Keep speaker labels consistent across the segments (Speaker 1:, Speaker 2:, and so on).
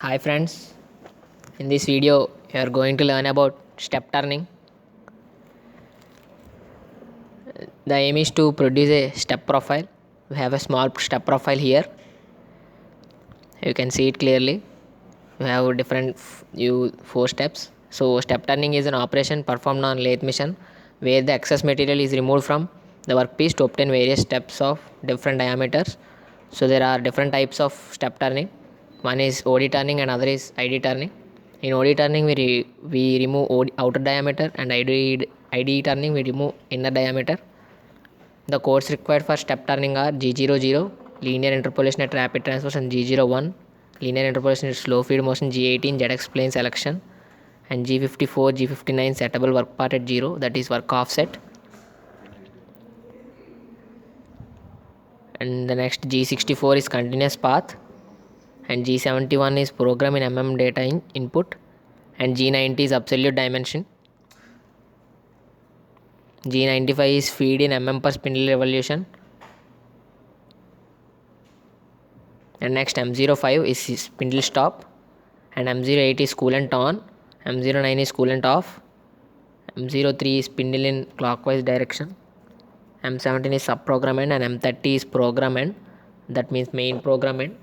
Speaker 1: Hi friends, in this video you are going to learn about step turning. The aim is to produce a step profile. We have a small step profile here. You can see it clearly. We have different four steps. So step turning is an operation performed on lathe machine where the excess material is removed from the workpiece to obtain various steps of different diameters. So there are different types of step turning. One is OD turning and other is ID turning. In OD turning we remove outer diameter, and ID turning we remove inner diameter. The codes required for step turning are G00 linear interpolation at rapid transfers, and G01 linear interpolation at slow feed motion, G18 ZX plane selection, and G54 G59 settable work part at 0, that is work offset. And the next G64 is continuous path, and G71 is program in data input, and G90 is absolute dimension. G95 is feed in per spindle revolution, and next M05 is spindle stop, and M08 is coolant on, M09 is coolant off, M03 is spindle in clockwise direction, M17 is sub program end, and M30 is program end, that means main program end.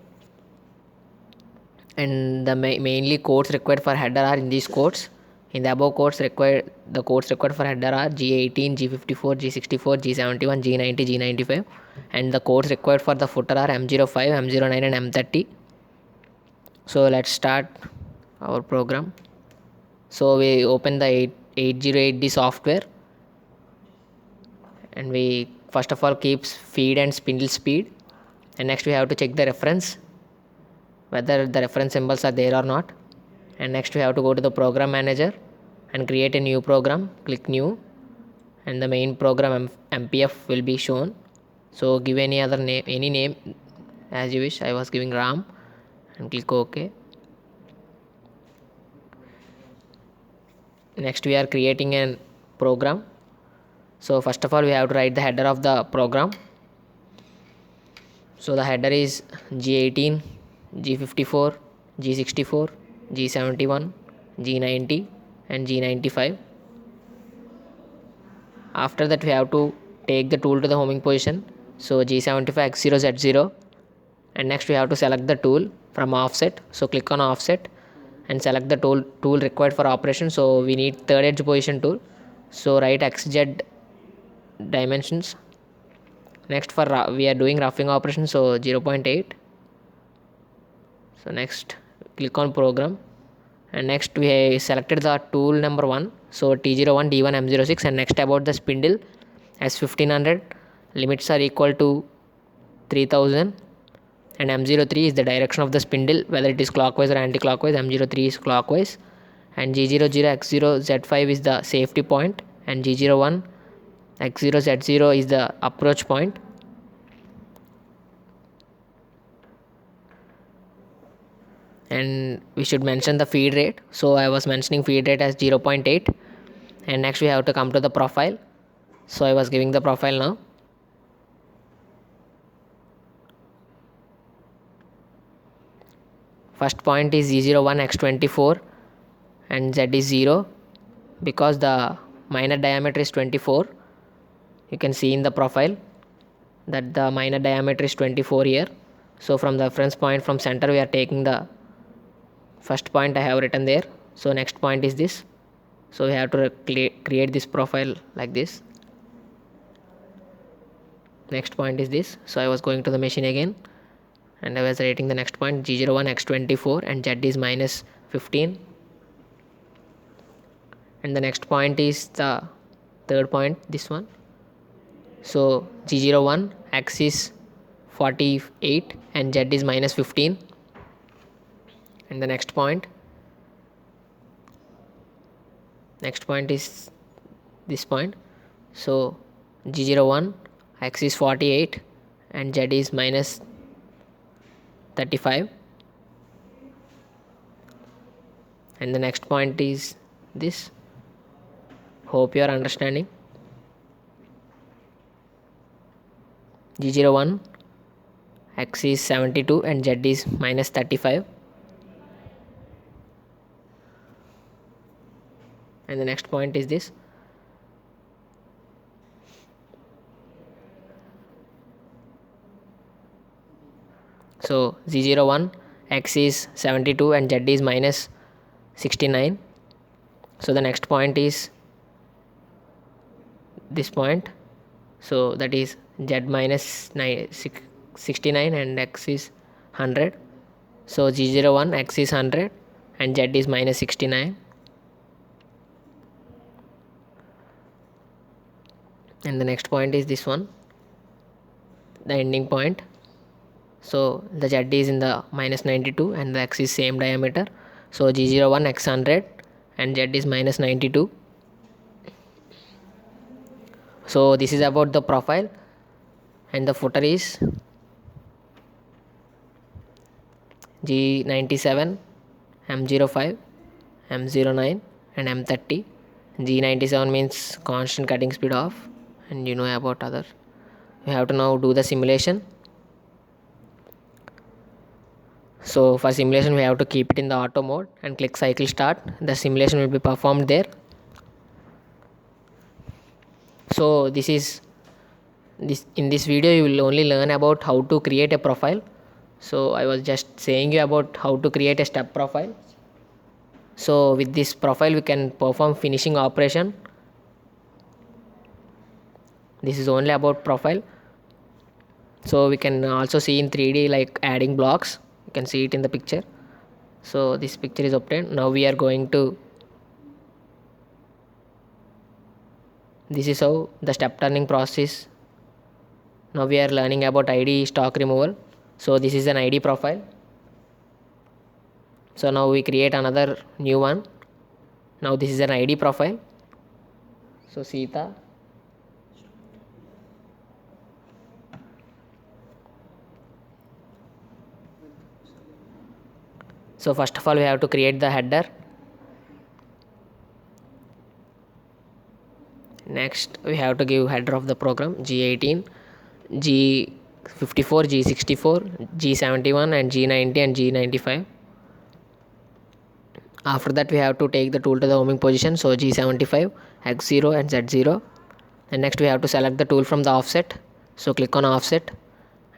Speaker 1: And the mainly codes required for header are in these codes. In the above codes required, the codes required for header are G18 G54 G64 G71 G90 G95, and the codes required for the footer are M05 M09 and M30. So let's start our program. So we open the 808D software, and we first of all keeps feed and spindle speed, and next we have to check the reference whether the reference symbols are there or not. And next we have to go to the program manager and create a new program. Click new, and the main program MPF will be shown. So give any other name, any name as you wish. I was giving RAM, and click OK. Next we are creating a program. So first of all we have to write the header of the program. So the header is G18 G54 G64 G71 G90 and G95. After that we have to take the tool to the homing position, so G75 X0 Z0, and next we have to select the tool from offset. So click on offset and select the tool required for operation. So we need third edge position tool, so write XZ dimensions. Next for we are doing roughing operation, so 0.8. So next click on program, and next we selected the tool number 1, so T01 D1 M06, and next about the spindle as 1500, limits are equal to 3000, and M03 is the direction of the spindle, whether it is clockwise or anti-clockwise. M03 is clockwise, and G00 X0 Z5 is the safety point, and G01 X0 Z0 is the approach point. And we should mention the feed rate, so I was mentioning feed rate as 0.8. and next we have to come to the profile, so I was giving the profile now. First point is Z01 X24 and Z is 0, because the minor diameter is 24. You can see in the profile that the minor diameter is 24 here. So from the reference point from center we are taking the first point I have written there. So next point is this, so we have to create this profile like this. Next point is this, so I was going to the machine again, and I was writing the next point G01 X24 and Z is minus 15, and the next point is the third point, this one. So G01 X is 48 and Z is minus 15, and the next point is this point. So G01 X is 48 and Z is minus 35, and the next point is this. Hope you are understanding. G01 X is 72 and Z is minus 35, and the next point is this. So z01 x is 72 and z is minus 69. So the next point is this point, so that is z minus 69 and x is 100. So z01 x is 100 and z is minus 69, and the next point is this one, the ending point. So the z is in the minus 92 and the x is same diameter, so g01 x 100 and z is minus 92. So this is about the profile, and the footer is G97, M05, M09 and M30. G97 means constant cutting speed off, and you know about other. We have to now do the simulation. So for simulation we have to keep it in the auto mode and click cycle start. The simulation will be performed there. So this is in this video you will only learn about how to create a profile. So I was just saying you about how to create a step profile. So with this profile we can perform finishing operation. This is only about profile. So we can also see in 3D like adding blocks. You can see it in the picture. So this picture is obtained. Now we are going to, this is how the step turning process. Now we are learning about ID stock removal. So this is an ID profile. So now we create another new one. Now this is an ID profile. So Sita. So first of all we have to create the header. Next we have to give header of the program G18, G54, G64, G71 and G90 and G95. After that we have to take the tool to the homing position, so G75, X0 and Z0. And next we have to select the tool from the offset, so click on offset.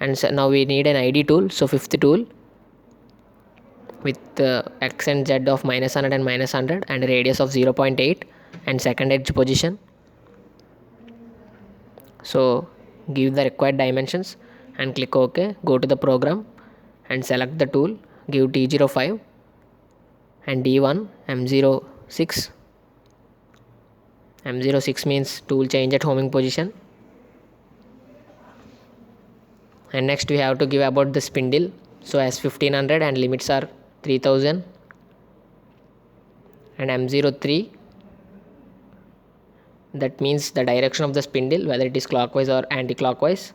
Speaker 1: And so now we need an ID tool, so fifth tool with X and Z of minus 100 and minus 100 and a radius of 0.8 and second edge position. So give the required dimensions and click OK. Go to the program and select the tool, give T05 and D1 M06. M06 means tool change at homing position. And next we have to give about the spindle, so as 1500 and limits are 3000 and M03, that means the direction of the spindle, whether it is clockwise or anti-clockwise.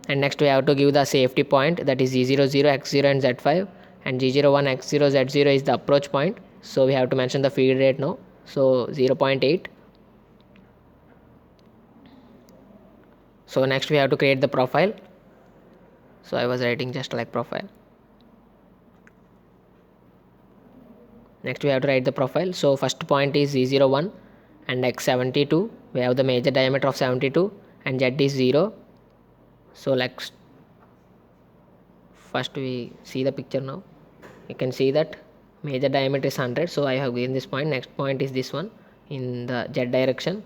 Speaker 1: And next we have to give the safety point, that is Z00, X0 and Z5, and G01, X0, Z0 is the approach point, so we have to mention the feed rate now, so 0.8. So next we have to create the profile, so I was writing just like profile. Next we have to write the profile, so first point is Z01 and X72, we have the major diameter of 72 and Z is 0. So like first we see the picture now, you can see that major diameter is 100, so I have given this point. Next point is this one in the Z direction,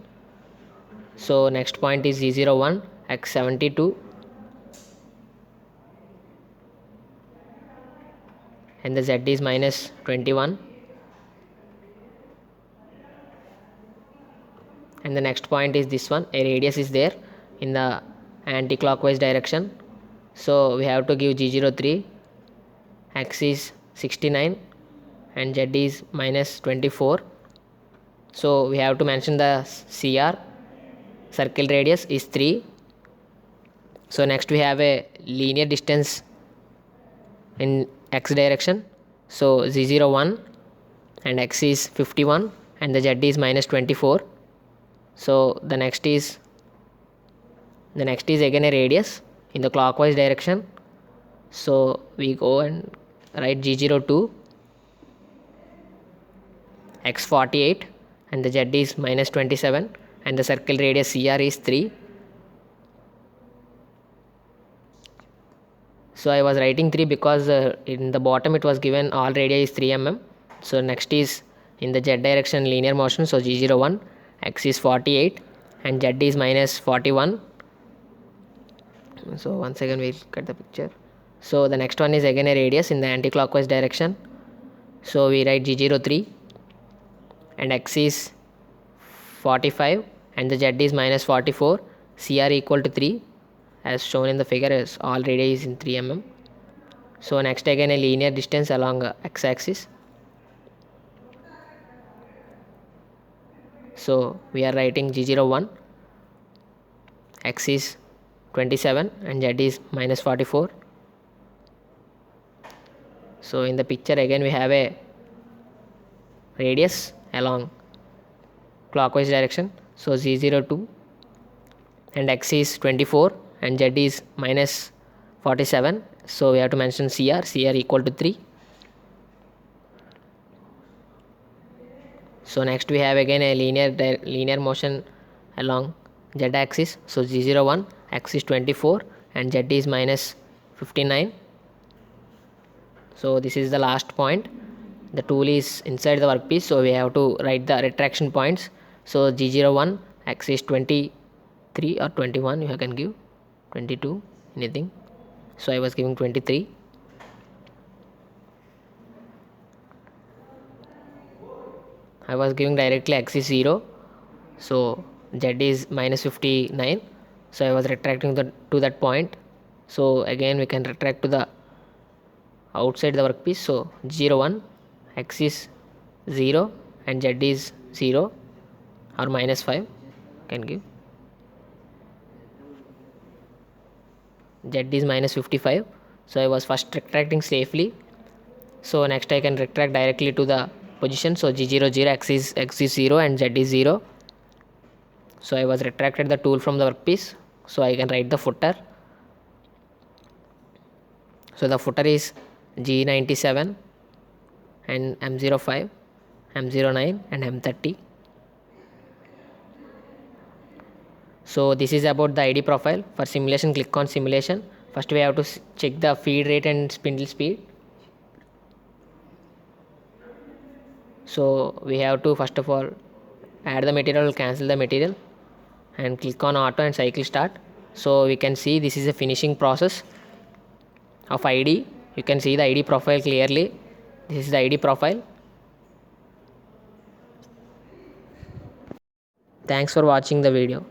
Speaker 1: so next point is Z01 X72 and the Z is minus 21. And the next point is this one, a radius is there in the anti-clockwise direction, so we have to give G03, X is 69 and Z is minus 24. So we have to mention the CR, circle radius is 3. So next we have a linear distance in X direction, so Z01 and X is 51 and the Z is minus 24. So the next is again a radius in the clockwise direction, so we go and write G02, X48 and the Z is minus 27 and the circle radius CR is 3. So I was writing 3 because in the bottom it was given all radii is 3 mm. So next is in the Z direction linear motion, so G01, X is 48 and Z is minus 41. So once again we'll cut the picture. So the next one is again a radius in the anti-clockwise direction. So we write G03 and X is 45 and the Z is minus 44, CR equal to 3 as shown in the figure, as all radii is in 3 mm. So next again a linear distance along x-axis. So we are writing G01, X is 27 and Z is minus 44. So in the picture again we have a radius along clockwise direction, so G02 and X is 24 and Z is minus 47, so we have to mention CR equal to 3. So next we have again a linear motion along Z axis, so G01, X is 24 and Z is minus 59. So this is the last point. The tool is inside the workpiece, so we have to write the retraction points. So G01, X is 23 or 21, you can give 22, anything. So I was giving 23. I was giving directly X is 0, so Z is minus 59, so I was retracting to that point. So again we can retract to the outside the workpiece, so 01, X is 0 and Z is 0 or minus 5, can give. Z is minus 55, so I was first retracting safely. So next I can retract directly to the position, so G00, X is 0 and Z is 0. So I was retracted the tool from the workpiece, so I can write the footer. So the footer is G97 and M05, M09 and M30. So this is about the ID profile. For simulation, click on simulation. First we have to check the feed rate and spindle speed. So we have to first of all add the material, cancel the material and click on auto and cycle start. So we can see this is a finishing process of ID. You can see the ID profile clearly. This is the ID profile. Thanks for watching the video.